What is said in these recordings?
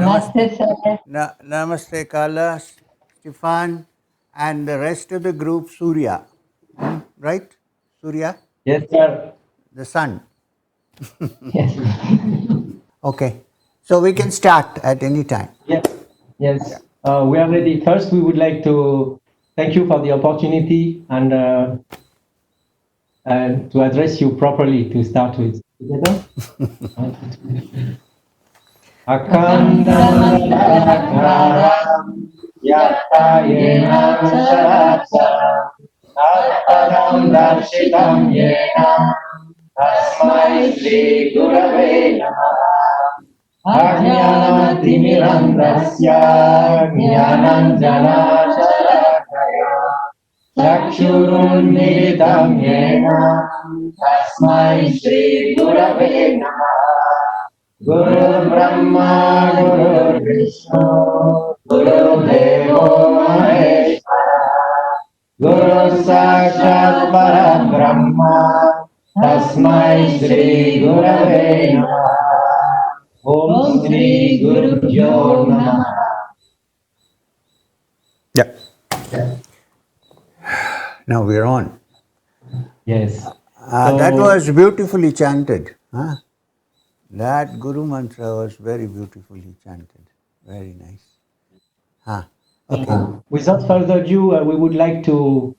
Namaste, sir. Namaste, Kala, Stefan, and the rest of the group, Surya. Right? Surya? Yes, sir. The sun. Yes. Okay. So we can start at any time. Yes. Yeah. Yes. We are ready. First, we would like to thank you for the opportunity and to address you properly to start with. Together? Akandalakaram yattayena sarasa atpadam darshitam yena tasmai Shri Gurave Namaha Ajnanatimirandasya Jnananjana Shalakaya Chakshurunmilitam yena Tasmai Shri Gurave Namaha Guru Brahma Guru Vishnu Guru Devo Maheshwara Guru Sakshat Parabrahma Tasmai Shri Gurave Namaha Om Shri Gurubhyo Namaha. Yeah. Now we're on. Yes. That was beautifully chanted. Huh? That Guru mantra was very beautifully chanted. Very nice. Okay. Without further ado, we would like to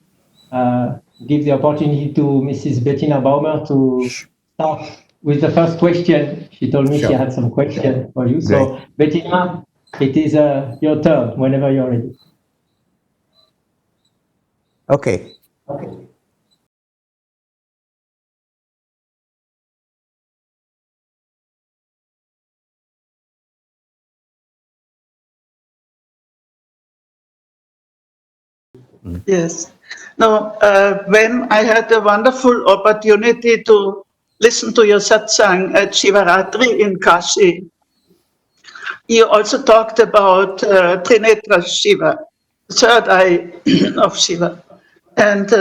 give the opportunity to Mrs. Bettina Baumer to start with the first question. She told me she Sure. had some questions for you. Great. So, Bettina, it is your turn whenever you're ready. Okay. Yes. Now, when I had the wonderful opportunity to listen to your satsang at Shivaratri in Kashi, you also talked about Trinetra Shiva, the third eye of Shiva. And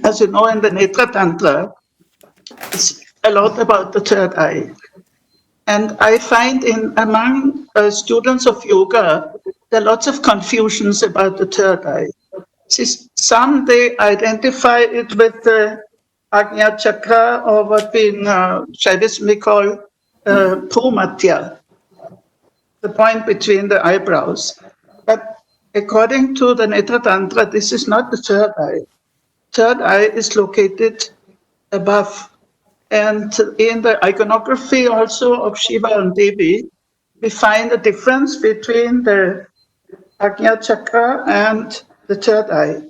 as you know, in the Netra Tantra, it's a lot about the third eye. And I find among students of yoga, there are lots of confusions about the third eye. Some they identify it with the Agnya Chakra, or what we in Shaivism we call Bhumatya, the point between the eyebrows. But according to the Netra Tantra, this is not the third eye. Third eye is located above. And in the iconography also of Shiva and Devi, we find a difference between the Agnya Chakra and the third eye.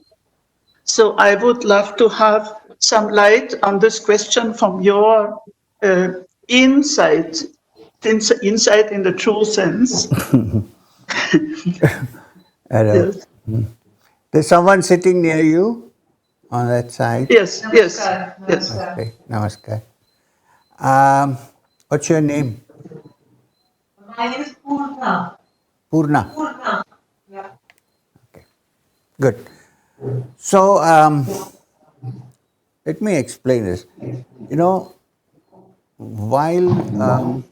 So I would love to have some light on this question from your insight in the true sense. Hello. Yes, There's someone sitting near you on that side. yes, yes, yes. Okay. Namaskar. What's your name? My name is Purna. Purna. Purna. Yeah. Okay. Good. So let me explain this. You know, while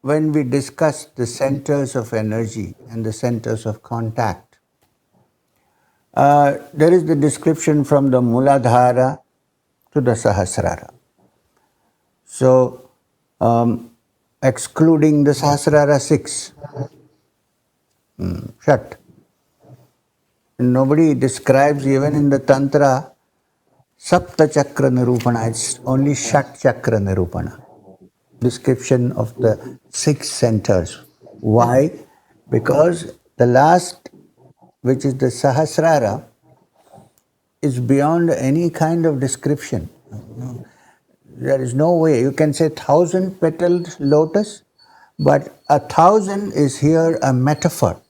when we discuss the centers of energy and the centers of contact, there is the description from the Muladhara to the Sahasrara. So, excluding the Sahasrara 6, Shat. Nobody describes even in the Tantra Sapta Chakra Nirupana, it's only Shat Chakra Nirupana. Description of the 6 centers. Why? Because the last, which is the Sahasrara, is beyond any kind of description. There is no way. You can say 1,000 petaled lotus, but 1,000 is here a metaphor.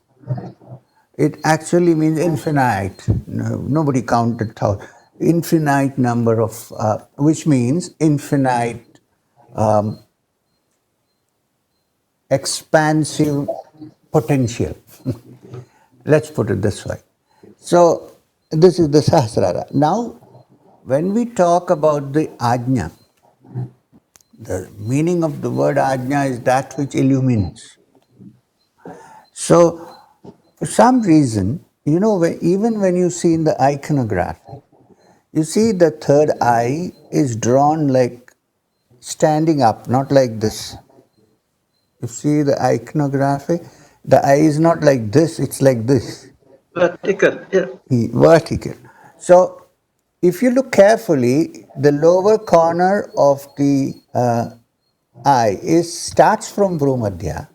It actually means infinite. Nobody counted 1,000. Infinite number of, which means infinite expansive potential. Let's put it this way. So, this is the Sahasrara. Now, when we talk about the Ajna, The meaning of the word ajna is that which illumines. So, for some reason, even when you see in the iconography, you see the third eye is drawn like standing up, not like this. You see the iconography, the eye is not like this, it's like this. Vertical, yeah. Vertical. So, if you look carefully, the lower corner of the eye starts from Bhumadhya,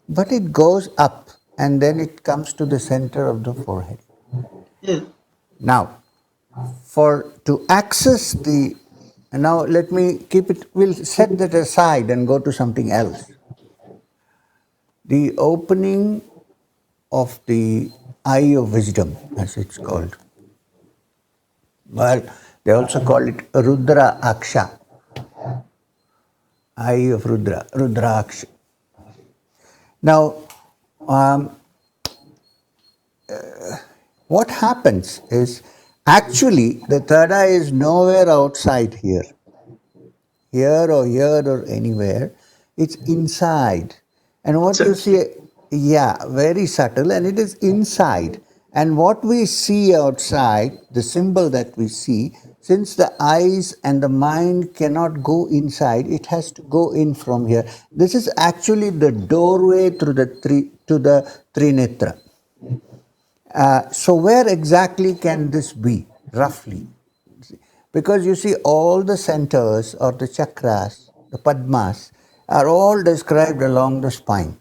but it goes up and then it comes to the center of the forehead. Yeah. Now, to access now let me we'll set that aside and go to something else. The opening of the eye of wisdom, as it's called. Well, they also call it Rudra Aksha. Eye of Rudra, Rudraksha. Now, what happens is actually the third eye is nowhere outside here. Here or anywhere. It's inside. And what you see, very subtle, and it is inside. And what we see outside, the symbol that we see, since the eyes and the mind cannot go inside, it has to go in from here. This is actually the doorway to the Trinetra. So where exactly can this be, roughly? Because you see all the centers or the chakras, the padmas, are all described along the spine.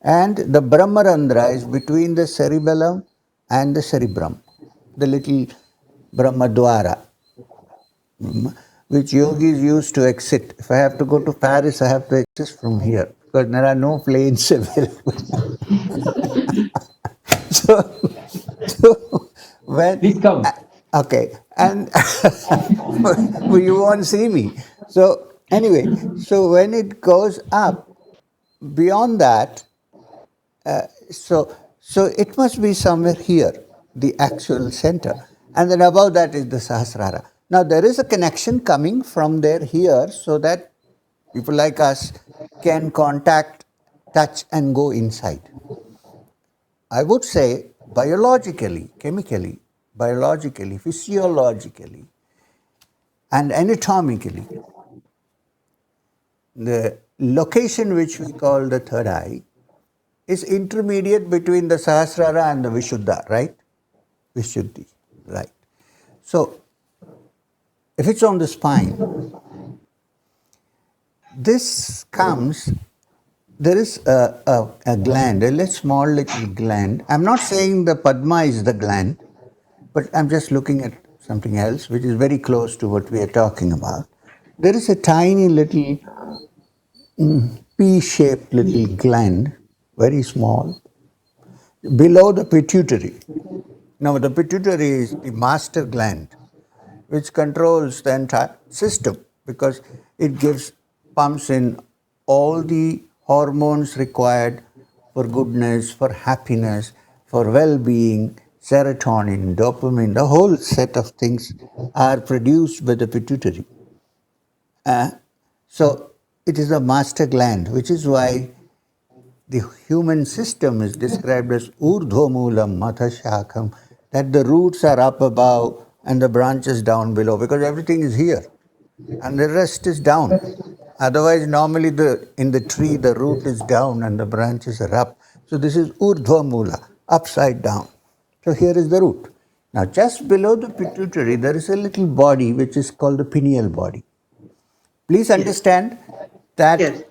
And the Brahmarandra is between the cerebellum and the cerebrum, the little Brahmadwara, which yogis use to exit. If I have to go to Paris, I have to exit from here because there are no planes available. so when Please come. Okay, and you won't see me. So anyway, so when it goes up beyond that, so it must be somewhere here, the actual center, and then above that is the Sahasrara. Now there is a connection coming from there here, so that people like us can contact, touch, and go inside. I would say biologically, chemically, physiologically, and anatomically, the location which we call the third eye is intermediate between the Sahasrara and the Vishuddha, right? Vishuddhi, right. So, if it's on the spine, this comes, there is a gland, a small little gland. I'm not saying the Padma is the gland, but I'm just looking at something else which is very close to what we are talking about. There is a tiny little pea-shaped little gland, very small, below the pituitary. Now the pituitary is the master gland which controls the entire system because it pumps in all the hormones required for goodness, for happiness, for well-being, serotonin, dopamine, the whole set of things are produced by the pituitary. So it is a master gland, which is why the human system is described as urdhvamulam mathashakham, that the roots are up above and the branches down below, because everything is here and the rest is down. Otherwise, normally in the tree the root is down and the branches are up. So this is urdhvamula, upside down. So here is the root. Now just below the pituitary there is a little body which is called the pineal body. Please understand that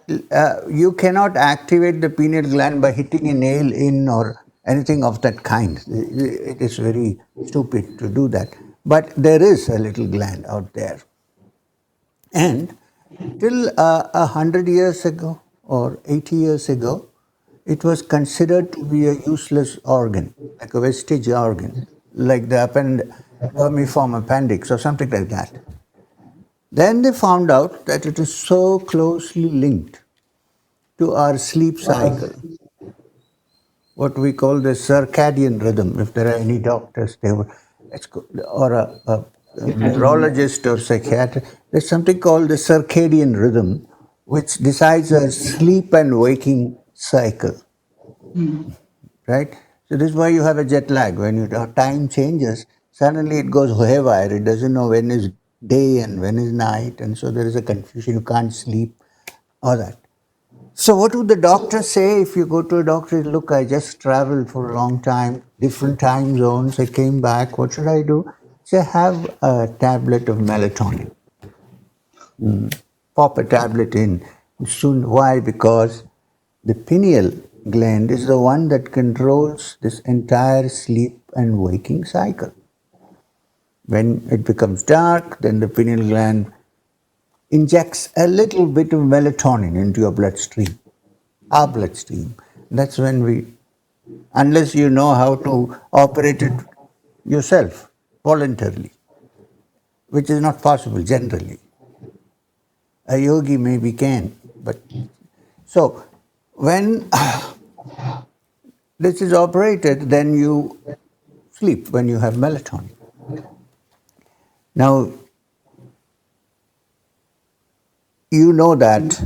you cannot activate the pineal gland by hitting a nail in or anything of that kind. It is very stupid to do that. But there is a little gland out there. And till 100 years ago or 80 years ago, it was considered to be a useless organ, like a vestige organ, like the vermiform appendix or something like that. Then they found out that it is so closely linked to our sleep cycle, what we call the circadian rhythm. If there are any doctors, they would, or neurologist or psychiatrist, there's something called the circadian rhythm, which decides a sleep and waking cycle, right? So this is why you have a jet lag. When your time changes, suddenly it goes haywire. It doesn't know when is day and when is night, and so there is a confusion. You can't sleep, all that. So what would the doctor say if you go to a doctor? Look, I just traveled for a long time, different time zones. I came back. What should I do? Say, have a tablet of melatonin. Pop a tablet in. Soon, why? Because the pineal gland is the one that controls this entire sleep and waking cycle. When it becomes dark, then the pineal gland injects a little bit of melatonin into your bloodstream, our bloodstream. That's when unless you know how to operate it yourself, voluntarily, which is not possible generally. A yogi maybe can, but so when this is operated, then you sleep when you have melatonin. Now, you know that,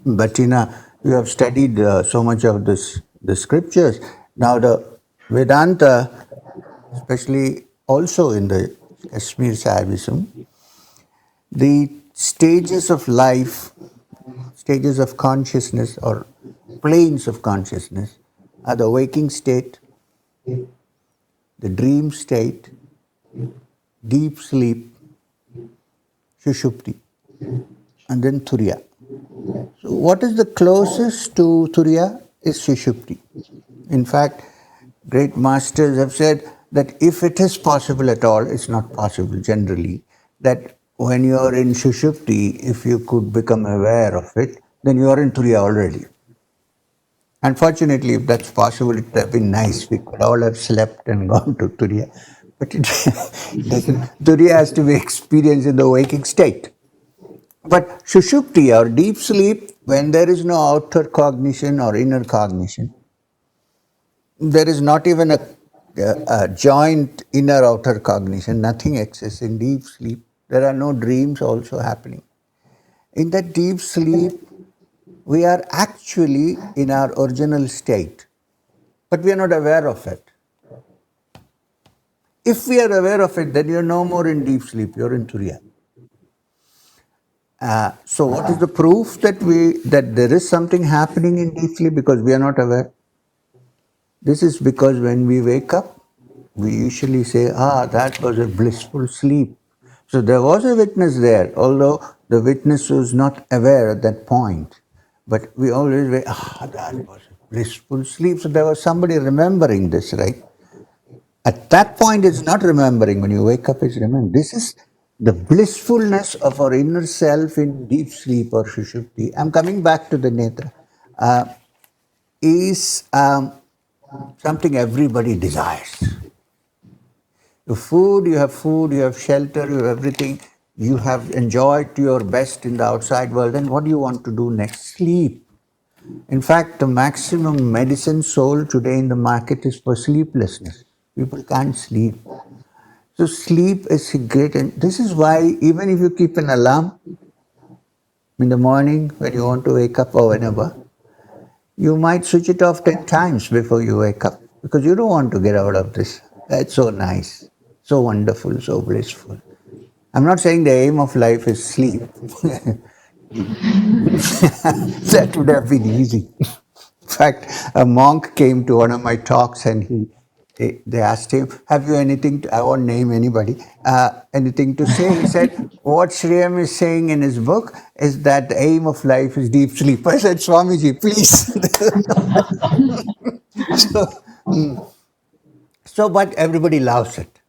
Bettina, you have studied so much of the scriptures. Now, the Vedanta, especially also in the Kashmir Saivism, the stages of life, stages of consciousness or planes of consciousness are the waking state, the dream state, deep sleep, Sushupti, and then Turiya. So what is the closest to Turiya is Sushupti. In fact, great masters have said that if it is possible at all, it's not possible generally, that when you are in Sushupti, if you could become aware of it, then you are in Turiya already. Unfortunately, if that's possible, it would have been nice. We could all have slept and gone to Turiya. But it doesn't. Turiya has to be experienced in the waking state. But Sushupti or deep sleep, when there is no outer cognition or inner cognition, there is not even a joint inner outer cognition, nothing exists in deep sleep. There are no dreams also happening. In that deep sleep, we are actually in our original state, but we are not aware of it. If we are aware of it, then you are no more in deep sleep, you are in Turiya. So what is the proof that there is something happening in deep sleep? Because we are not aware. This is because when we wake up, we usually say, that was a blissful sleep. So there was a witness there, although the witness was not aware at that point. But we always say, that was a blissful sleep. So there was somebody remembering this, right? At that point, it's not remembering. When you wake up, it's remembering. This is the blissfulness of our inner self in deep sleep or Sushupti. I'm coming back to the Netra. Is something everybody desires. You have shelter, you have everything. You have enjoyed your best in the outside world. Then what do you want to do next? Sleep. In fact, the maximum medicine sold today in the market is for sleeplessness. People can't sleep. So sleep is great, and this is why even if you keep an alarm in the morning when you want to wake up or whenever, you might switch it off 10 times before you wake up because you don't want to get out of this. That's so nice, so wonderful, so blissful. I'm not saying the aim of life is sleep. That would have been easy. In fact, a monk came to one of my talks and they asked him, have you anything to, I won't name anybody, anything to say? He said, what Shriyam is saying in his book is that the aim of life is deep sleep. I said, Swamiji, please. But everybody loves it.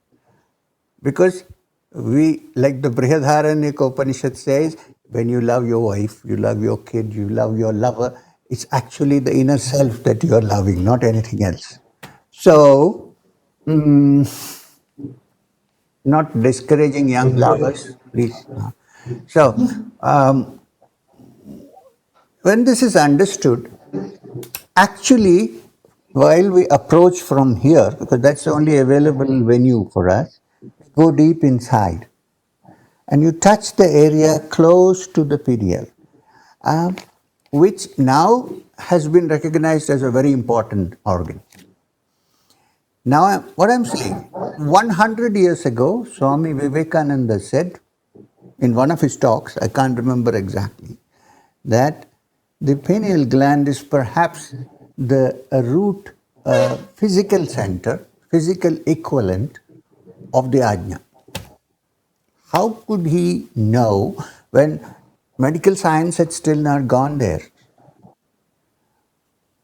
Because like the Brihadaranyaka Upanishad says, when you love your wife, you love your kid, you love your lover, it's actually the inner self that you are loving, not anything else. So, not discouraging young lovers, please. So, when this is understood, actually, while we approach from here, because that's the only available venue for us, we go deep inside, and you touch the area close to the perineum, which now has been recognized as a very important organ. Now, what I'm saying, 100 years ago, Swami Vivekananda said in one of his talks, I can't remember exactly, that the pineal gland is perhaps the root physical center, physical equivalent of the ajna. How could he know when medical science had still not gone there?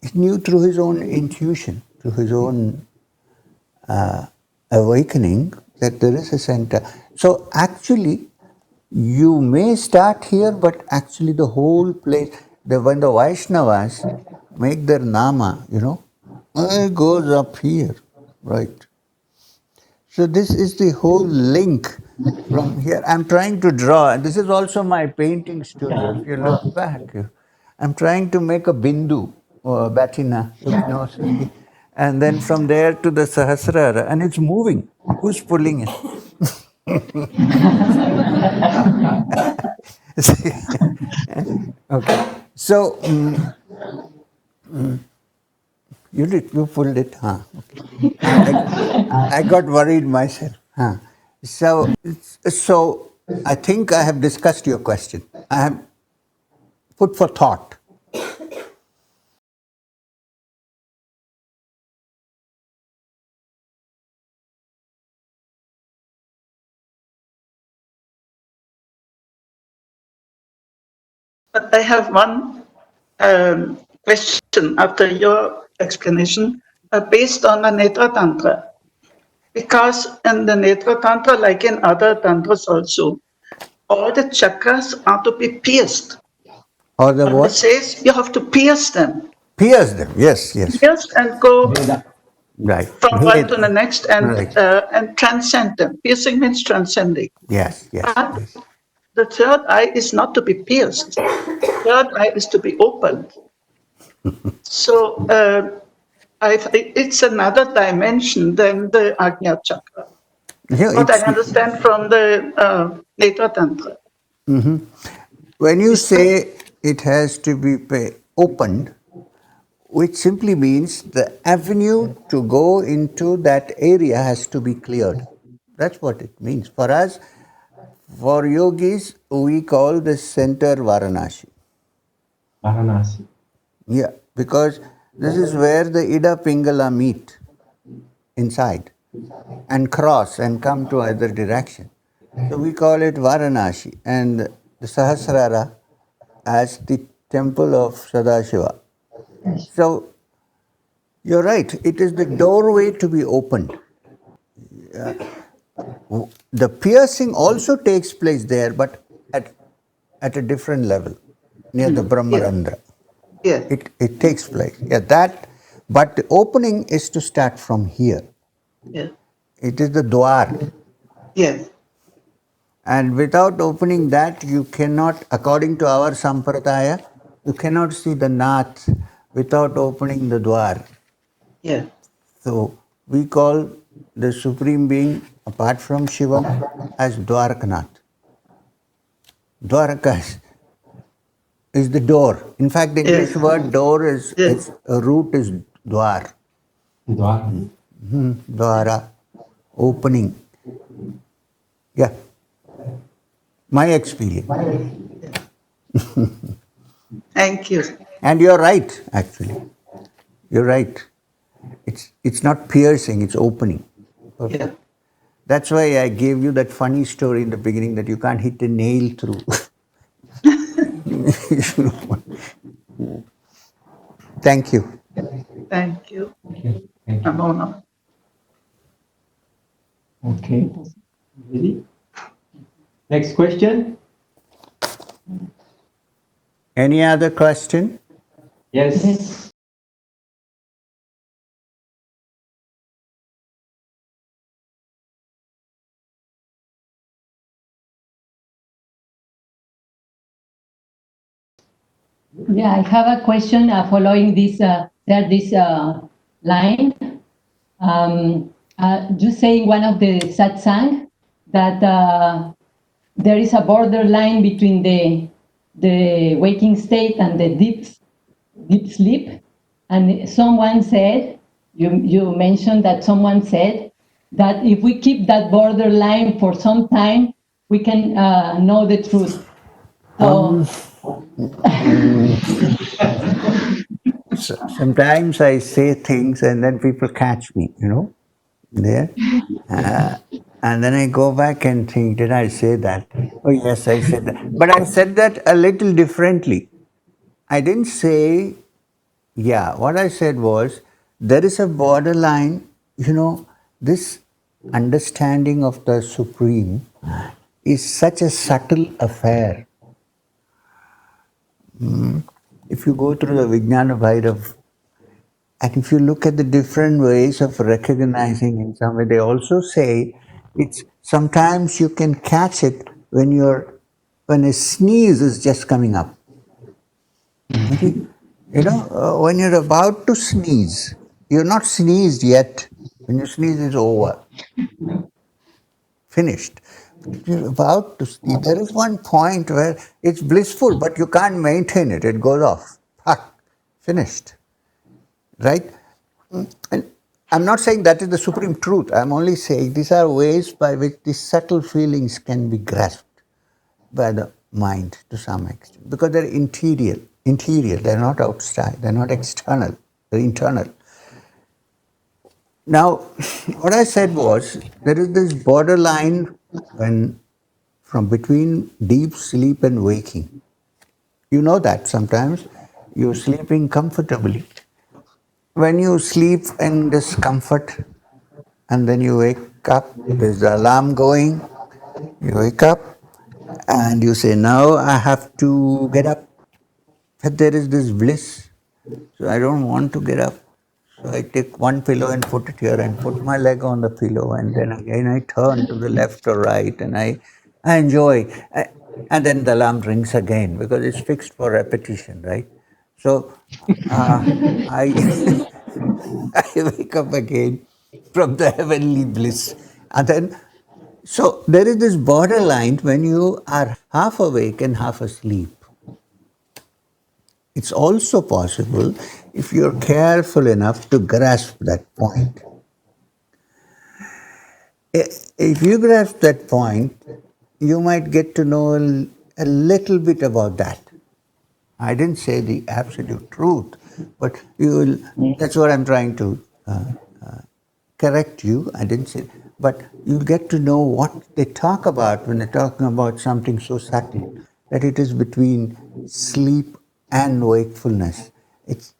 He knew through his own intuition, through his own awakening, that there is a center. So actually, you may start here, but actually the whole place, when the Vaishnavas make their nama, it goes up here, right? So this is the whole link from here. I'm trying to draw, and this is also my painting studio. If you look back, I'm trying to make a bindu, or batina, and then from there to the Sahasrara, and it's moving. Who's pulling it? Okay. So, you pulled it, huh? Okay. I got worried myself. Huh? So I think I have discussed your question. I have put for thought. But I have one question after your explanation based on the Netra Tantra. Because in the Netra Tantra, like in other tantras also, all the chakras are to be pierced. Or the It what? says you have to pierce them. Pierce them. Yes, yes. Pierce and go Right. from one to the next Right. and transcend them. Piercing means transcending. Yes, yes, But yes. the third eye is not to be pierced. The third eye is to be opened. So it's another dimension than the Ajna chakra. What I understand from the Netra Tantra. When you say it has to be opened, which simply means the avenue to go into that area has to be cleared. That's what it means. For us, for yogis, we call this center Varanasi. Varanasi. Yeah, because this is where the Ida Pingala meet inside and cross and come to either direction. So we call it Varanasi, and the Sahasrara as the temple of Sadashiva. So you're right, it is the doorway to be opened. The piercing also takes place there, but at a different level, near the Brahmarandra. Yeah. It takes place. Yeah, but the opening is to start from here. Yeah. It is the dwar. Yes. And without opening that, you cannot, according to our sampradaya, you cannot see the Nath without opening the dwar. Yeah. So we call the Supreme Being, apart from Shiva, as Dwarakanath. Dwaraka is the door. In fact, the English word door is, its root is dwar. Dwar. Dwara, opening. Yeah. My experience. Thank you. And you're right, actually. You're right. It's not piercing, it's opening. Yeah. That's why I gave you that funny story in the beginning that you can't hit a nail through. Thank you. Thank you. Thank you. I'm honored. Okay. Ready? Next question? Any other question? Yes. Yeah, I have a question following this line. You say in one of the satsang that there is a borderline between the waking state and the deep sleep. And someone said, you mentioned that someone said that if we keep that borderline for some time, we can know the truth. So, Sometimes I say things and then people catch me, there. And then I go back and think, did I say that? Oh, yes, I said that. But I said that a little differently. I didn't say, yeah, what I said was, there is a borderline, this understanding of the Supreme is such a subtle affair. If you go through the Vijnana Bhairav, and if you look at the different ways of recognizing in some way, they also say it's sometimes you can catch it when a sneeze is just coming up. Okay? When you're about to sneeze, you're not sneezed yet. When you sneeze, it's over. Finished. You're about to sneeze. There is one point where it's blissful, but you can't maintain it. It goes off. Finished. Right? And I'm not saying that is the supreme truth. I'm only saying these are ways by which these subtle feelings can be grasped by the mind to some extent. Because they're interior, they're not outside, they're not external, they're internal. Now, what I said was, there is this borderline from between deep sleep and waking. You know that sometimes you're sleeping comfortably. When you sleep in discomfort and then you wake up, there's the alarm going, you wake up and you say, now I have to get up. But there is this bliss, so I don't want to get up. So I take one pillow and put it here and put my leg on the pillow, and then again I turn to the left or right and I enjoy. And then the alarm rings again because it's fixed for repetition, right? So I, I wake up again from the heavenly bliss. And then, so there is this borderline when you are half awake and half asleep. It's also possible if you're careful enough to grasp that point. If you grasp that point, you might get to know a little bit about that. I didn't say the absolute truth, but that's what I'm trying to correct you. I didn't say, but you get to know what they talk about when they're talking about something so subtle, that it is between sleep and wakefulness. It's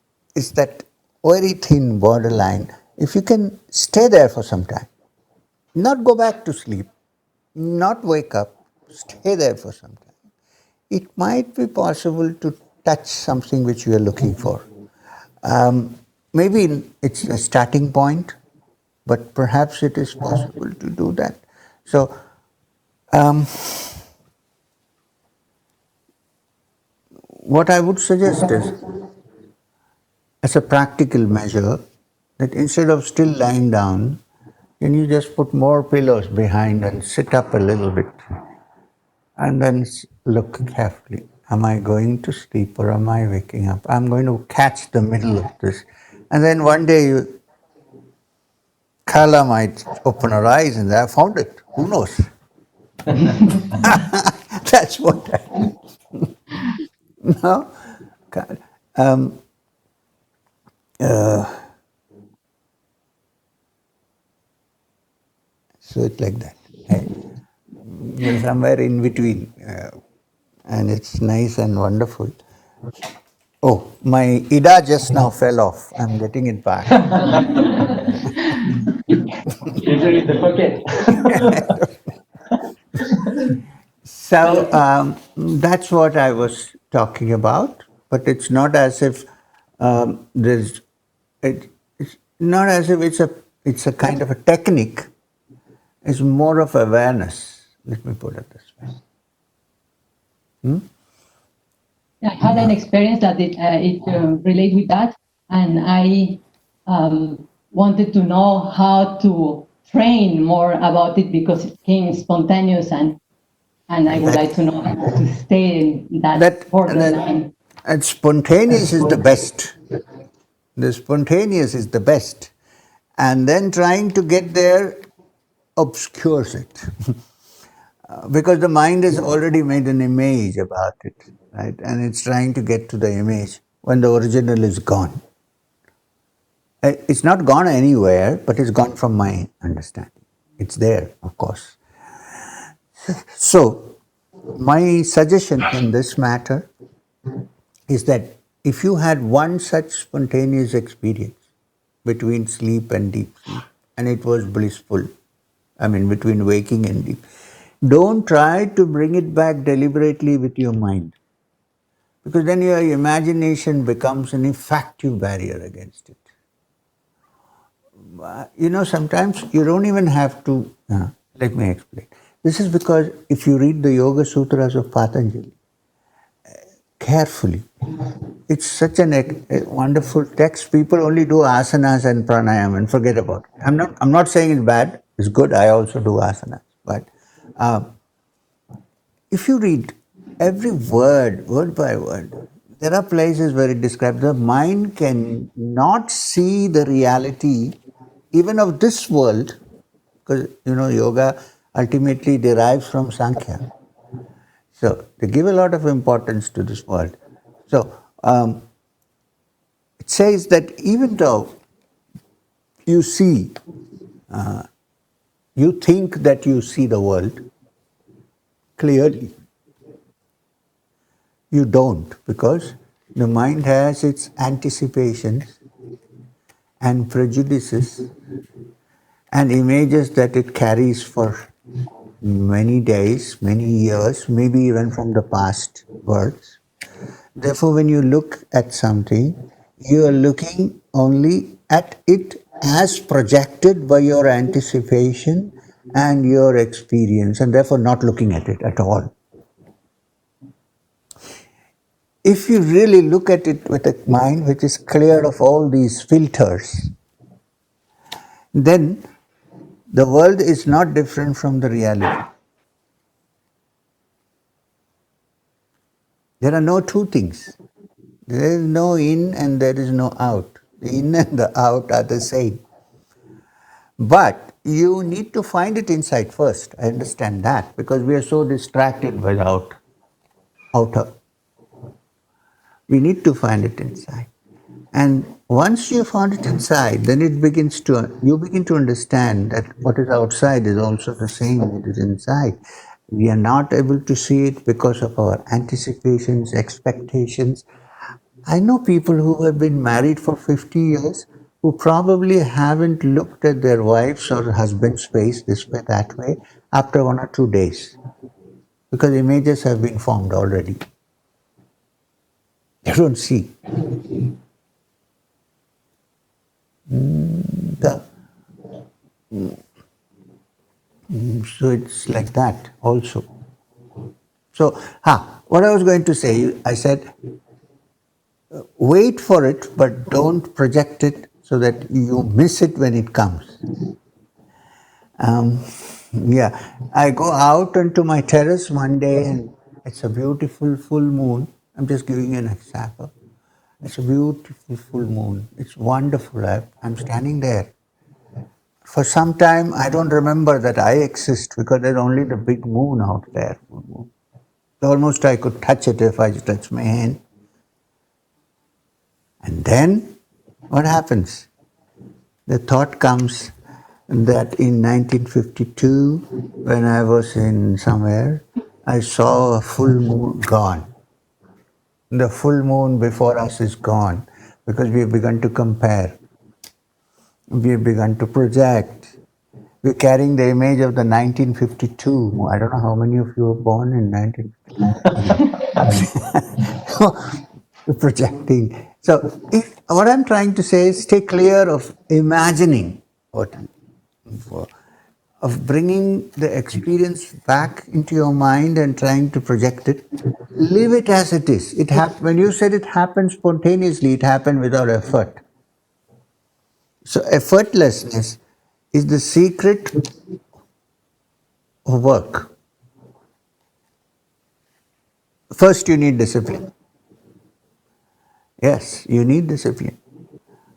that very thin borderline. If you can stay there for some time, not go back to sleep, not wake up, stay there for some time, it might be possible to touch something which you are looking for. Maybe it's a starting point, but perhaps it is possible to do that. So, what I would suggest is, as a practical measure, that instead of still lying down, can you just put more pillows behind and sit up a little bit and then look carefully. Am I going to sleep or am I waking up? I'm going to catch the middle of this. And then one day Kala might open her eyes and I found it. Who knows? That's what I no? So it's like that. You're somewhere in between. And it's nice and wonderful. Oh, my Ida just now fell off. I'm getting it back. Usually in the pocket. So that's what I was talking about. But it's not as if it's not as if it's a kind of a technique. It's more of awareness. Let me put it this way. I had an experience that it relates with that, and I wanted to know how to train more about it because it came spontaneous, and I would like to know how to stay in that borderline. And spontaneous is the best. The spontaneous is the best. And then trying to get there obscures it. Because the mind has already made an image about it, right? And it's trying to get to the image when the original is gone. It's not gone anywhere, but it's gone from my understanding. It's there, of course. So, my suggestion in this matter is that if you had one such spontaneous experience between sleep and deep sleep, and it was blissful, I mean, between waking and deep, don't try to bring it back deliberately with your mind, because then your imagination becomes an effective barrier against it. You know, sometimes you don't even have to, let me explain. This is because if you read the Yoga Sutras of Patanjali carefully, it's such a wonderful text. People only do asanas and pranayama and forget about it. I'm not saying it's bad, it's good, I also do asanas. But if you read every word by word, there are places where it describes the mind can not see the reality even of this world, because you know yoga ultimately derives from Sankhya. So they give a lot of importance to this world. So it says that even though you see, you think that you see the world clearly, you don't, because the mind has its anticipations and prejudices and images that it carries for many days, many years, maybe even from the past births. Therefore, when you look at something, you are looking only at it as projected by your anticipation and your experience, and therefore not looking at it at all. If you really look at it with a mind which is clear of all these filters, then the world is not different from the reality. There are no two things. There is no in and there is no out. The in and the out are the same. But you need to find it inside first. I understand that, because we are so distracted by the outer. We need to find it inside. And once you found it inside, then you begin to understand that what is outside is also the same that is inside. We are not able to see it because of our anticipations, expectations. I know people who have been married for 50 years who probably haven't looked at their wife's or husband's face this way, that way, after 1 or 2 days, because images have been formed already. They don't see. So it's like that also. So, what I was going to say, I said, wait for it, but don't project it so that you miss it when it comes. I go out onto my terrace one day and it's a beautiful full moon. I'm just giving you an example. It's a beautiful full moon. It's wonderful. I'm standing there. For some time, I don't remember that I exist because there's only the big moon out there. Almost I could touch it if I touch my hand. And then, what happens? The thought comes that in 1952, when I was in somewhere, I saw a full moon gone. The full moon before us is gone because we have begun to compare. We have begun to project. We're carrying the image of the 1952. I don't know how many of you were born in 1952. Projecting. So, what I'm trying to say is stay clear of imagining what of bringing the experience back into your mind and trying to project it. Leave it as it is. When you said it happened spontaneously, it happened without effort. So effortlessness is the secret of work. First, you need discipline. Yes, you need discipline.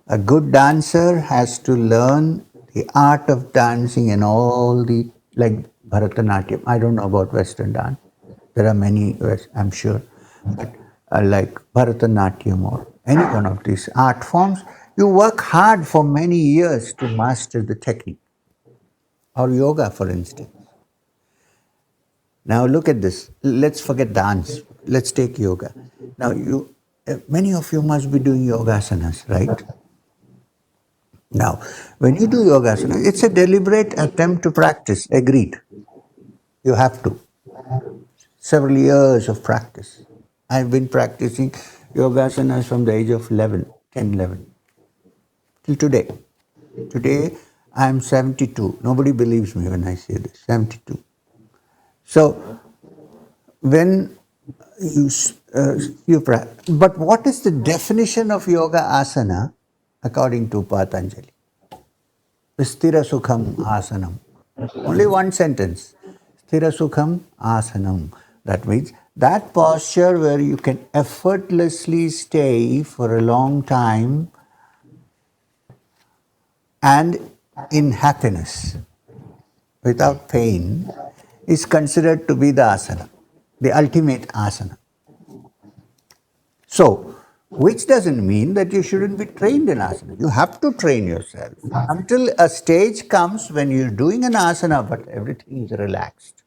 A good dancer has to learn the art of dancing and all the, like Bharatanatyam. I don't know about Western dance. There are many, I'm sure. But like Bharatanatyam or any one of these art forms, you work hard for many years to master the technique. Or yoga, for instance. Now look at this. Let's forget dance. Let's take yoga. Now many of you must be doing yogasanas, right? Now, when you do yogasana, it's a deliberate attempt to practice. Agreed. You have to. Several years of practice. I've been practicing yogasanas from the age of 11, 10, 11, till today. Today, I'm 72. Nobody believes me when I say this. 72. So, when you practice, but what is the definition of yoga asana according to Patanjali? Sthira Sukham Asanam. Only one sentence. Sthira Sukham Asanam. That means that posture where you can effortlessly stay for a long time and in happiness without pain is considered to be the asana, the ultimate asana. So, which doesn't mean that you shouldn't be trained in asana. You have to train yourself until a stage comes when you're doing an asana but everything is relaxed.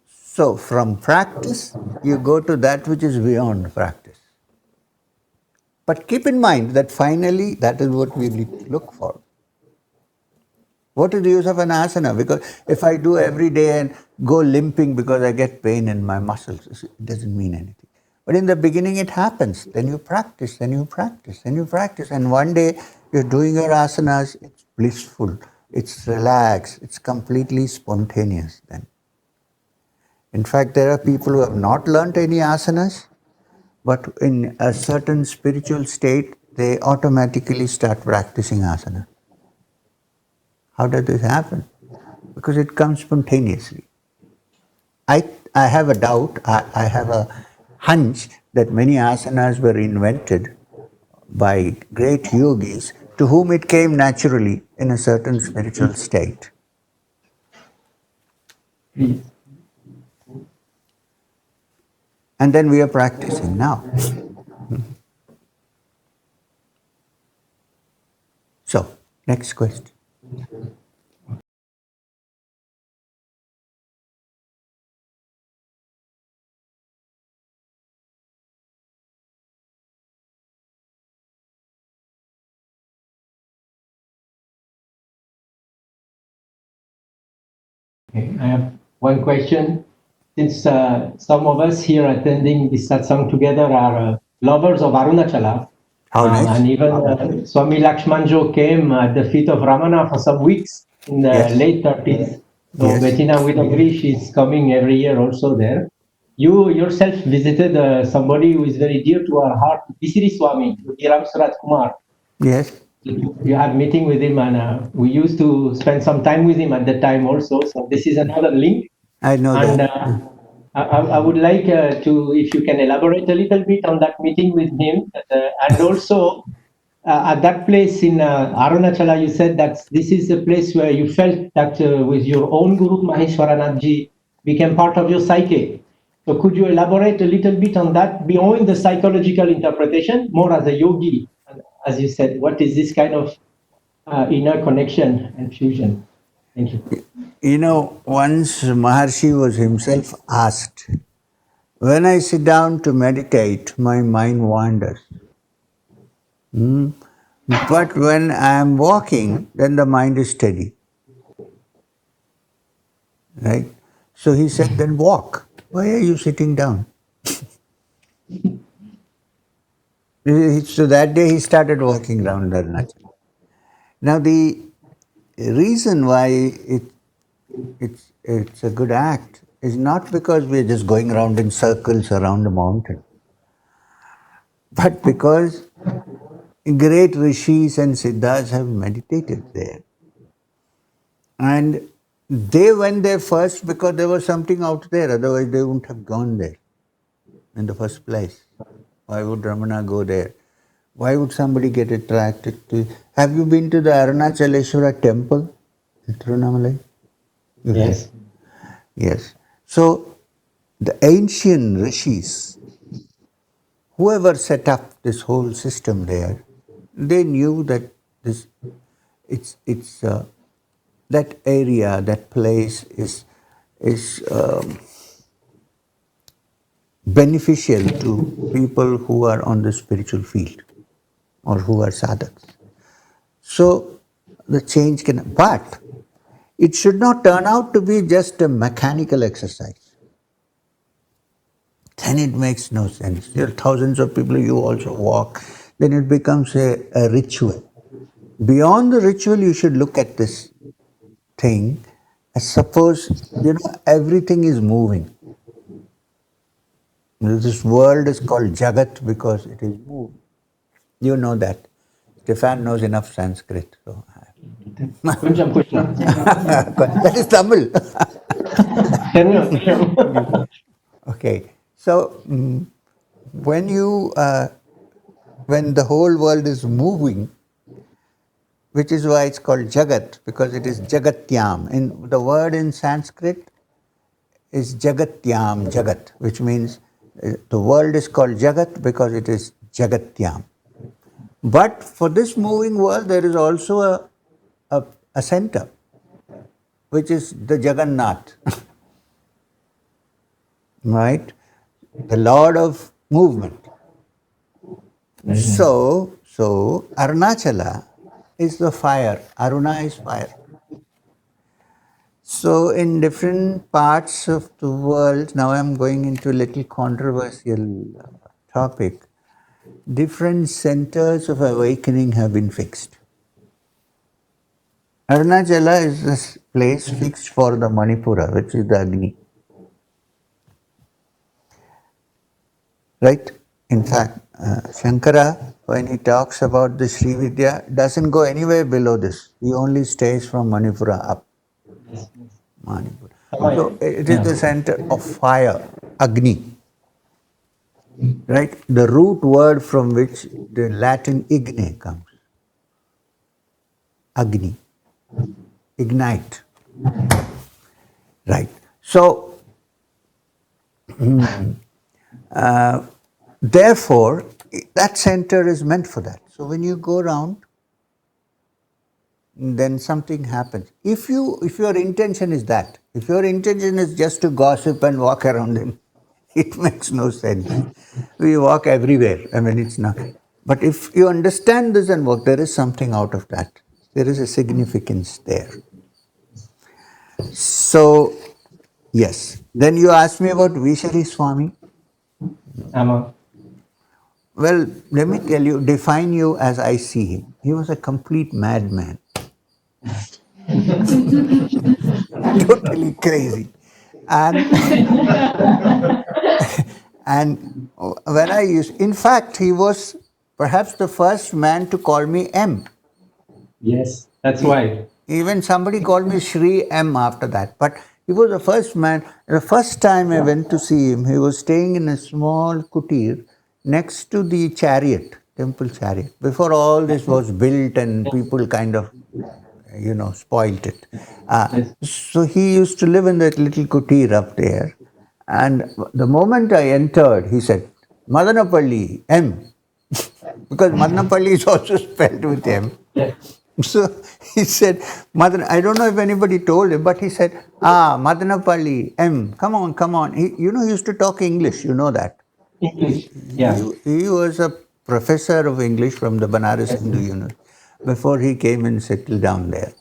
So, from practice, you go to that which is beyond practice. But keep in mind that finally that is what we look for. What is the use of an asana? Because if I do every day and go limping because I get pain in my muscles, it doesn't mean anything. But in the beginning it happens. Then you practice, then you practice, then you practice. And one day you're doing your asanas, it's blissful, it's relaxed, it's completely spontaneous then. In fact, there are people who have not learnt any asanas, but in a certain spiritual state, they automatically start practicing asana. How does this happen? Because it comes spontaneously. I have a doubt, I have a hunch that many asanas were invented by great yogis to whom it came naturally in a certain spiritual state. Please. And then we are practicing now. So, next question. Okay, I have one question. Since some of us here attending this satsang together are lovers of Arunachala, How nice. and even Swami Lakshmanjo came at the feet of Ramana for some weeks in the Yes. late 30s. So Yes. Bettina would agree she's coming every year also there. You yourself visited somebody who is very dear to our heart, Visiri Swami, Hiram Surat Kumar. Yes. You had meeting with him, and we used to spend some time with him at that time also. So this is another link. I know And that. I would like to, if you can elaborate a little bit on that meeting with him, and also at that place in Arunachala, you said that this is a place where you felt that with your own Guru Maheshwaranathji became part of your psyche. So could you elaborate a little bit on that beyond the psychological interpretation, more as a yogi, as you said, what is this kind of inner connection and fusion? Thank you. You know, once Maharshi was himself asked, when I sit down to meditate, my mind wanders. But when I am walking, then the mind is steady. Right? So he said, then walk. Why are you sitting down? So that day he started walking around Arunachala. Now the reason why it's a good act is not because we're just going around in circles around the mountain, but because great rishis and siddhas have meditated there. And they went there first because there was something out there, otherwise they wouldn't have gone there in the first place. Why would Ramana go there? Why would somebody get attracted to? Have you been to the Arunachaleshwara temple in Tirunamalai? Yes. Yes. So the ancient rishis, whoever set up this whole system there, they knew that it's that area, that place is beneficial to people who are on the spiritual field or who are sadhaks. So the change can, but it should not turn out to be just a mechanical exercise. Then it makes no sense. There are thousands of people, you also walk, then it becomes a ritual. Beyond the ritual, you should look at this thing as suppose, everything is moving. This world is called Jagat because it is moving. You know that. Stefan knows enough Sanskrit. So. Kunjam. That is Tamil. Then, Okay. So when the whole world is moving, which is why it's called Jagat, because it is Jagatyam. And the word in Sanskrit is Jagatyam, Jagat, which means the world is called Jagat because it is Jagatyam. But for this moving world, there is also a center, which is the Jagannath, right? The Lord of movement. So Arunachala is the fire. Aruna is fire. So in different parts of the world, now I'm going into a little controversial topic, different centers of awakening have been fixed. Arunachala is this place fixed for the Manipura, which is the Agni. Right? In fact, Shankara, when he talks about the Sri Vidya, doesn't go anywhere below this. He only stays from Manipura up. Manipura. So it is the center of fire, Agni. Right? The root word from which the Latin igne comes. Agni. Ignite. Right. So, therefore, that center is meant for that. So when you go around, then something happens. If your intention is that, if your intention is just to gossip and walk around, then it makes no sense. We walk everywhere. I mean, it's not. But if you understand this and work, there is something out of that. There is a significance there. So, yes. Then you asked me about Vishari Swami. Well, let me tell you, define you as I see him. He was a complete madman. Totally crazy. And when in fact, he was perhaps the first man to call me M. yes, that's why. Even somebody called me Shri M after that. But he was the first man. The first time I went to see him, he was staying in a small kutir next to the chariot, temple chariot. Before all this was built and people kind of, spoilt it. So he used to live in that little kutir up there. And the moment I entered, he said, Madanapalli, M. Because Madanapalli is also spelled with M. So he said, I don't know if anybody told him, but he said, Madanapalli, M, come on. He used to talk English, you know that. English, yeah. He was a professor of English from the Banaras Hindu University before he came and settled down there.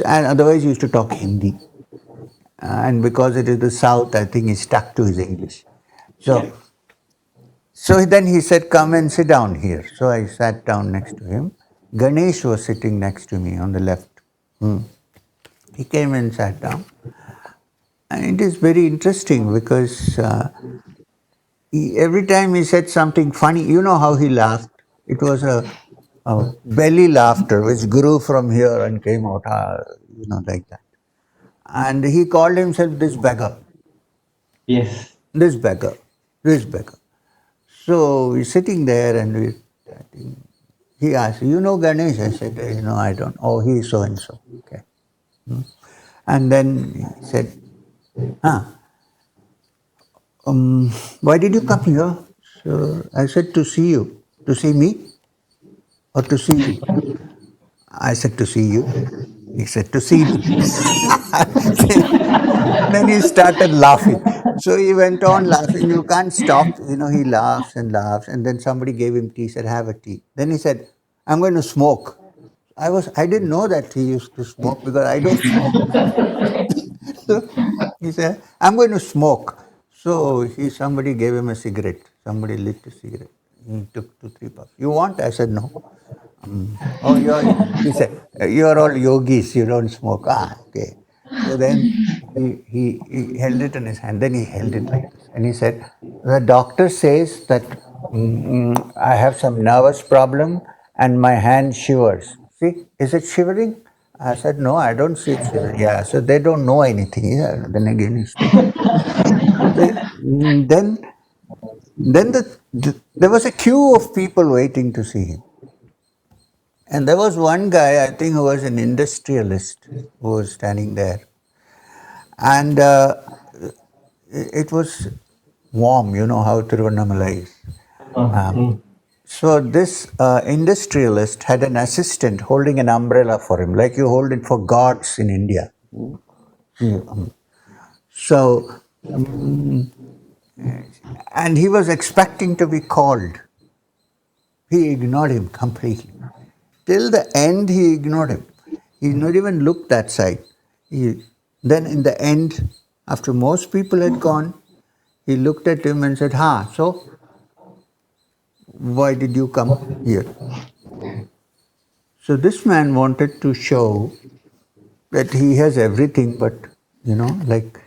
And otherwise he used to talk Hindi. And because it is the South, I think he stuck to his English. So then he said, come and sit down here. So I sat down next to him. Ganesh was sitting next to me on the left. He came and sat down. And it is very interesting because every time he said something funny, you know how he laughed. It was belly laughter, which grew from here and came out, like that. And he called himself this beggar, Yes. this beggar, this beggar. So we're sitting there and he asked, you know Ganesh? I said, I don't. Oh, he is so and so. Okay. And then he said, huh, why did you come here? So I said, to see you. To see me? Or to see you? I said, to see you. He said, to see me. Then he started laughing. So he went on laughing. You can't stop. He laughs and laughs. And then somebody gave him tea, said, have a tea. Then he said, I'm going to smoke. I didn't know that he used to smoke because I don't smoke. So he said, I'm going to smoke. So somebody gave him a cigarette. Somebody lit a cigarette. He took 2-3 puffs. You want? I said, no. He said, you're all yogis, you don't smoke. Ah, okay. So then he held it in his hand. Then he held it like this. And he said, the doctor says that I have some nervous problem and my hand shivers. See, is it shivering? I said, no, I don't see it shivering. Yeah, so they don't know anything. Yeah. Then again he spoke. Then there was a queue of people waiting to see him. And there was one guy, I think, who was an industrialist who was standing there. And it was warm, you know how Tiruvannamalai is. So this industrialist had an assistant holding an umbrella for him, like you hold it for gods in India. So, and he was expecting to be called. He ignored him completely. Till the end, he ignored him. He not even looked that side. Then in the end, after most people had gone, he looked at him and said, so why did you come here? So this man wanted to show that he has everything, but, like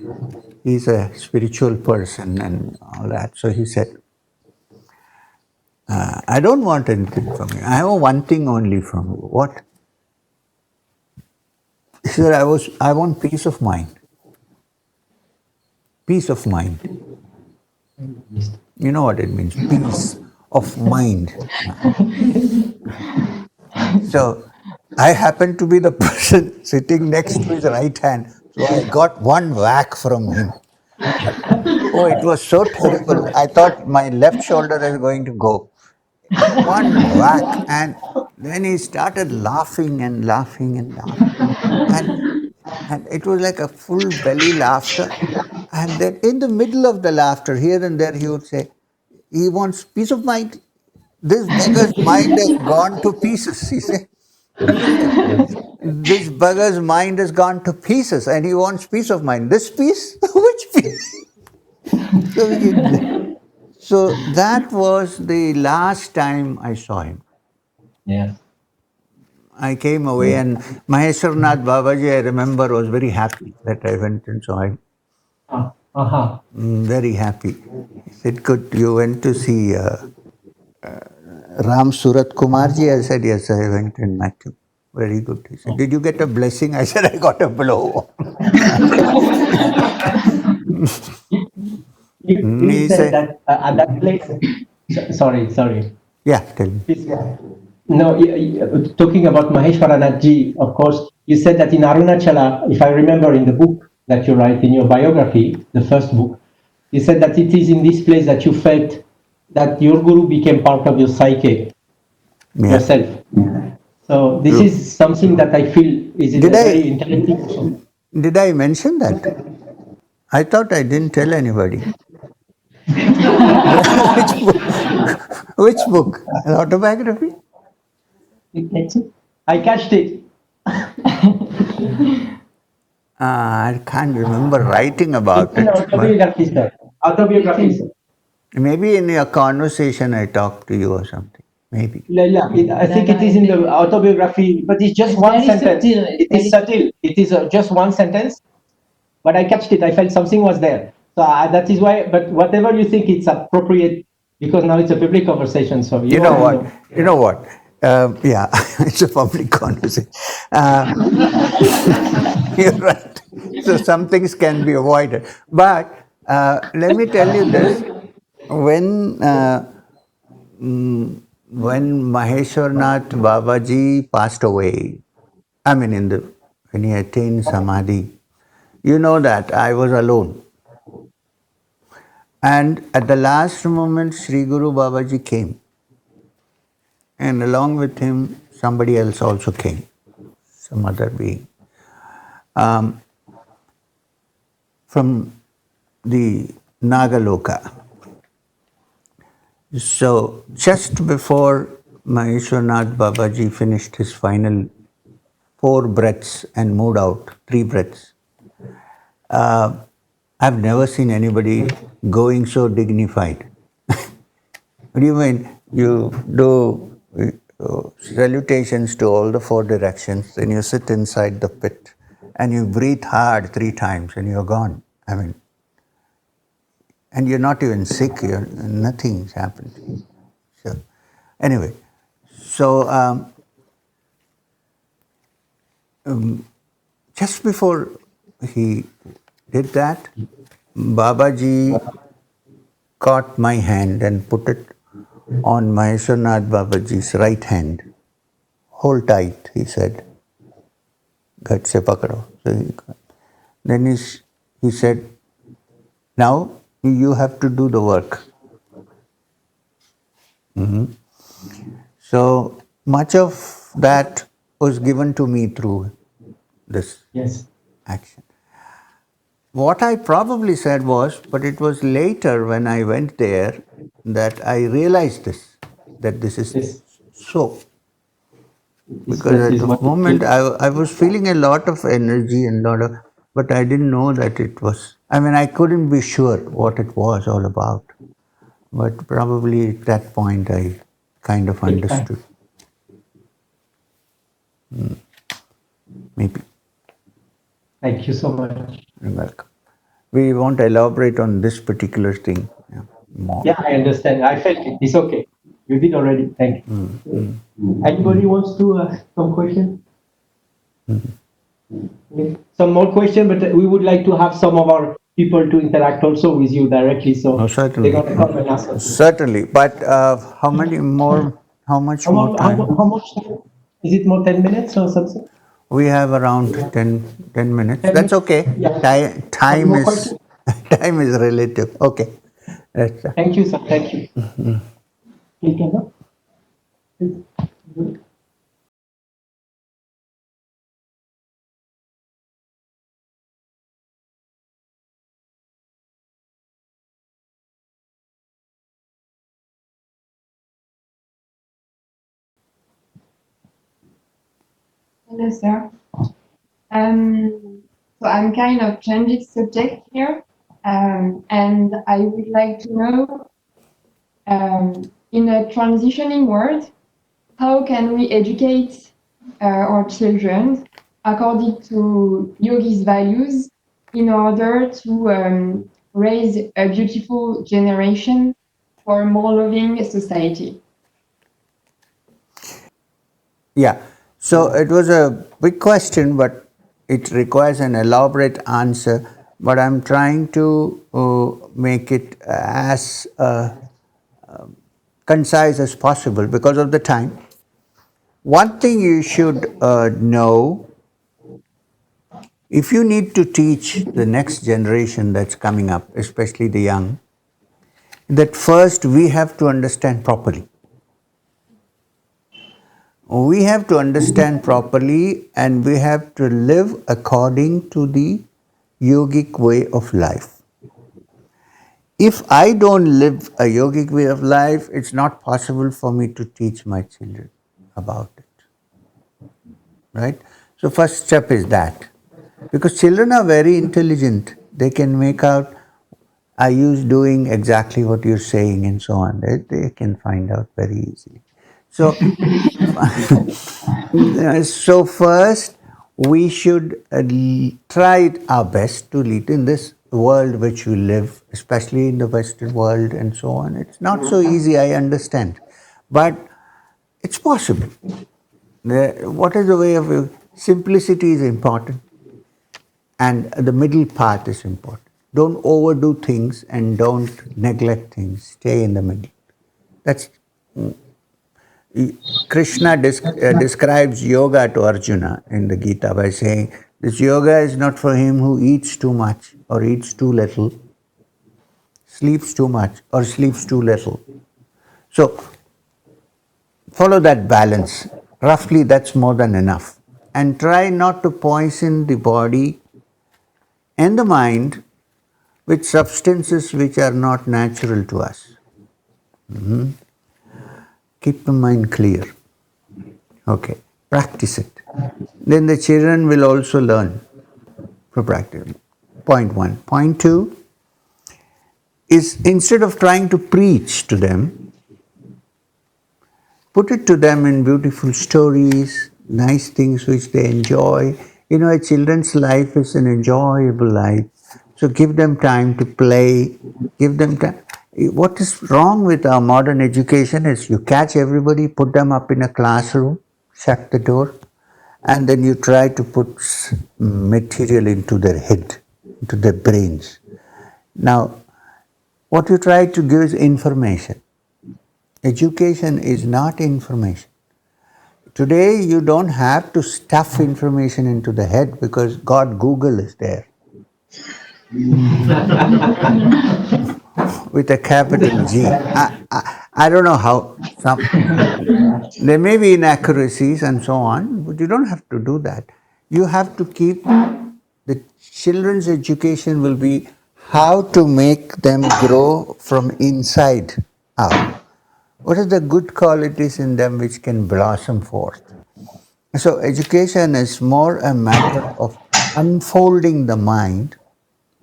he's a spiritual person and all that. So he said, I don't want anything from you. I have one thing only from you. What? He said, I want peace of mind. Peace of mind. You know what it means? Peace of mind. So I happened to be the person sitting next to his right hand. So I got one whack from him. Oh, it was so terrible. I thought my left shoulder is going to go. One whack, and then he started laughing and laughing and laughing. And it was like a full belly laughter. And then in the middle of the laughter, here and there, he would say, he wants peace of mind. This beggar's mind has gone to pieces, he said. This beggar's mind has gone to pieces and he wants peace of mind. This peace? Which peace? So that was the last time I saw him. Yeah. I came away and Maheshwarnath Babaji, I remember, was very happy that I went and saw him. Very happy. He said, good, you went to see Ram Surat Kumarji? I said, yes, I went and met him. Very good. He said, did you get a blessing? I said, I got a blow. You said that at that place. Sorry. Yeah, tell me. No, talking about Maheshwaranath Ji, of course, you said that in Arunachala, if I remember in the book that you write in your biography, the first book, you said that it is in this place that you felt that your guru became part of your psyche, yourself. So this is something that I feel is very interesting. Did I mention that? I thought I didn't tell anybody. Which book? An autobiography? I catched it. I can't remember writing about it. Autobiography, sir. Autobiography, sir. Maybe in your conversation I talked to you or something. Maybe. I think it is in the autobiography, but it's just one sentence. It is subtle. It is just one sentence, but I catched it. I felt something was there. So that is why, but whatever you think it's appropriate, because now it's a public conversation. So you know what? Yeah, it's a public conversation. You're right. So some things can be avoided. But let me tell you this: when when Maheshwarnath Babaji passed away, I mean, when he attained samadhi, you know that I was alone. And at the last moment, Sri Guru Babaji came. And along with him, somebody else also came, some other being. From the Nagaloka. So just before Maheshwarnath Babaji finished his final 4 breaths and moved out, 3 breaths, I've never seen anybody going so dignified. What do you mean? You do salutations to all the 4 directions, then you sit inside the pit and you breathe hard 3 times and you're gone. I mean, and you're not even sick, nothing's happened. So, anyway, so just before he did that, Babaji caught my hand and put it on Maheshwarnath Babaji's right hand. Hold tight, he said. Ghat se pakado. Then he said, now you have to do the work. So much of that was given to me through this action. What I probably said was, but it was later when I went there that I realized this, that this is so. Because at the moment I was feeling a lot of energy and but I didn't know that it was, I mean, I couldn't be sure what it was all about. But probably at that point I kind of understood. Maybe. Thank you so much. You're welcome. We won't elaborate on this particular thing more. Yeah, I understand. I felt it. It's okay. You did already. Thank you. Anybody wants to ask some question? Okay. Some more question, but we would like to have some of our people to interact also with you directly. So Oh, certainly. they're going to come and ask us. Certainly. But how much more time? How much time? Is it more 10 minutes or something? We have around 10 minutes. 10 That's okay. Yeah. Time More is question? time is relative. Okay. Thank you, sir. Thank you. You can go. Please. Hello, sir. So I'm kind of changing subject here, and I would like to know, in a transitioning world, how can we educate our children according to yogi's values in order to raise a beautiful generation for a more loving society? Yeah. So it was a big question, but it requires an elaborate answer. But I'm trying to make it as concise as possible because of the time. One thing you should know, if you need to teach the next generation that's coming up, especially the young, that first we have to understand properly. We have to understand properly and we have to live according to the yogic way of life. If I don't live a yogic way of life, it's not possible for me to teach my children about it. Right? So first step is that. Because children are very intelligent. They can make out, are you doing exactly what you're saying and so on. They can find out very easily. So, so first we should try our best to lead in this world which we live, especially in the Western world and so on. It's not so easy, I understand. But It's possible. What is the way of simplicity is important, and the middle path is important. Don't overdo things and don't neglect things. Stay in the middle. That's Krishna describes yoga to Arjuna in the Gita by saying, this yoga is not for him who eats too much or eats too little, sleeps too much or sleeps too little. So, follow that balance. Roughly, that's more than enough. And try not to poison the body and the mind with substances which are not natural to us. Keep the mind clear. Okay, practice it. Then the children will also learn to practice. Point 1. Point 2 is, instead of trying to preach to them, put it to them in beautiful stories, nice things which they enjoy. You know, a children's life is an enjoyable life. So give them time to play, give them time. What is wrong with our modern education is you catch everybody, put them up in a classroom, shut the door, and then you try to put material into their head, into their brains. Now, what you try to give is information. Education is not information. Today, you don't have to stuff information into the head because God Google is there. With a capital G. I don't know how. There may be inaccuracies and so on, but you don't have to do that. You have to keep the children's education will be how to make them grow from inside out. What are the good qualities in them which can blossom forth? So education is more a matter of unfolding the mind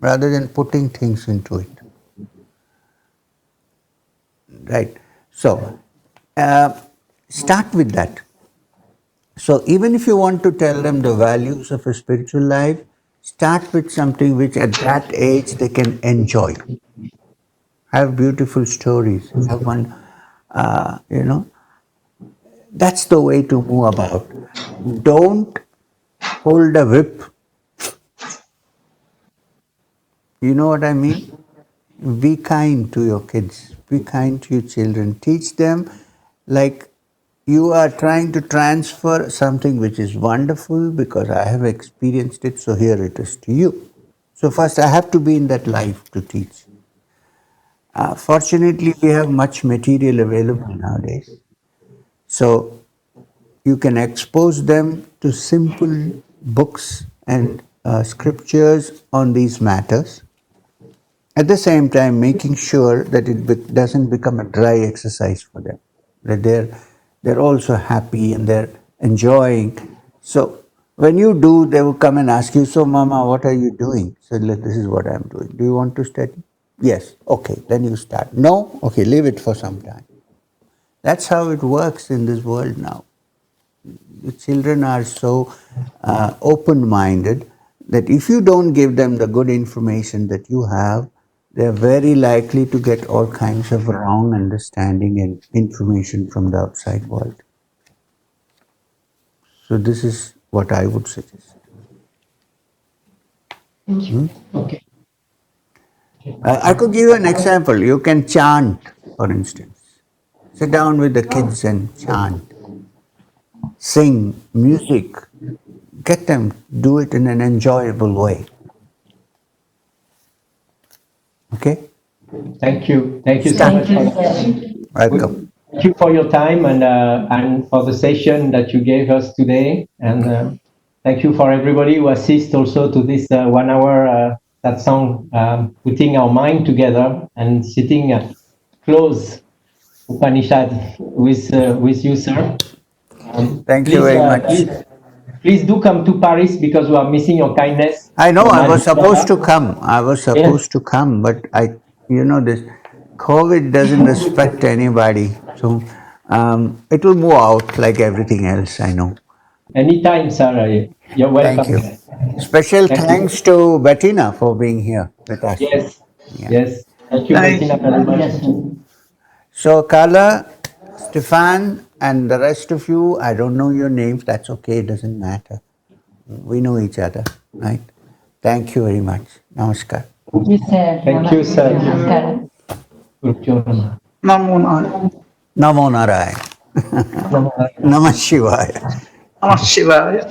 rather than putting things into it. Right? So, start with that. So, even if you want to tell them the values of a spiritual life, start with something which at that age they can enjoy. Have beautiful stories. Have one, that's the way to move about. Don't hold a whip. You know what I mean? Be kind to your kids. Be kind to your children. Teach them like you are trying to transfer something which is wonderful because I have experienced it, so here it is to you. So first I have to be in that life to teach. Fortunately, we have much material available nowadays. So you can expose them to simple books and scriptures on these matters. At the same time, making sure that it doesn't become a dry exercise for them, that they're also happy and they're enjoying. So when you do, they will come and ask you, so Mama, what are you doing? So this is what I'm doing. Do you want to study? Yes. Okay, then you start. No? Okay, leave it for some time. That's how it works in this world now. The children are so open-minded that if you don't give them the good information that you have, they're very likely to get all kinds of wrong understanding and information from the outside world. So this is what I would suggest. Thank you. Okay. I could give you an example. You can chant, for instance. Sit down with the kids and chant. Sing, music. Get them, do it in an enjoyable way. Okay? Thank you. Thank you so Thank much. you, For sir. Welcome. Thank you for your time and for the session that you gave us today. And thank you for everybody who assist also to this 1 hour satsang, putting our mind together and sitting close Upanishad with you, sir. Thank you very much. Please do come to Paris because we are missing your kindness. I know Your I was magic supposed to power. come. I was supposed to come, but this COVID doesn't respect anybody. So it will move out like everything else, I know. Anytime, sir. You're welcome. Thank you. Special Thank you. thanks to Bettina for being here with us. Yes. Yeah. Yes. Thank you, Thank Bettina, very much. Yes. So Carla, Stefan and the rest of you, I don't know your names. That's okay. It doesn't matter. We know each other, right? Thank you very much. Namaskar. Thank you, sir. Thank you, sir. Namaskar. Gurupyo Namaha. Namo Narayan. Namo Narayan. Namaha. Namah Shivaya. Namah Shivaya.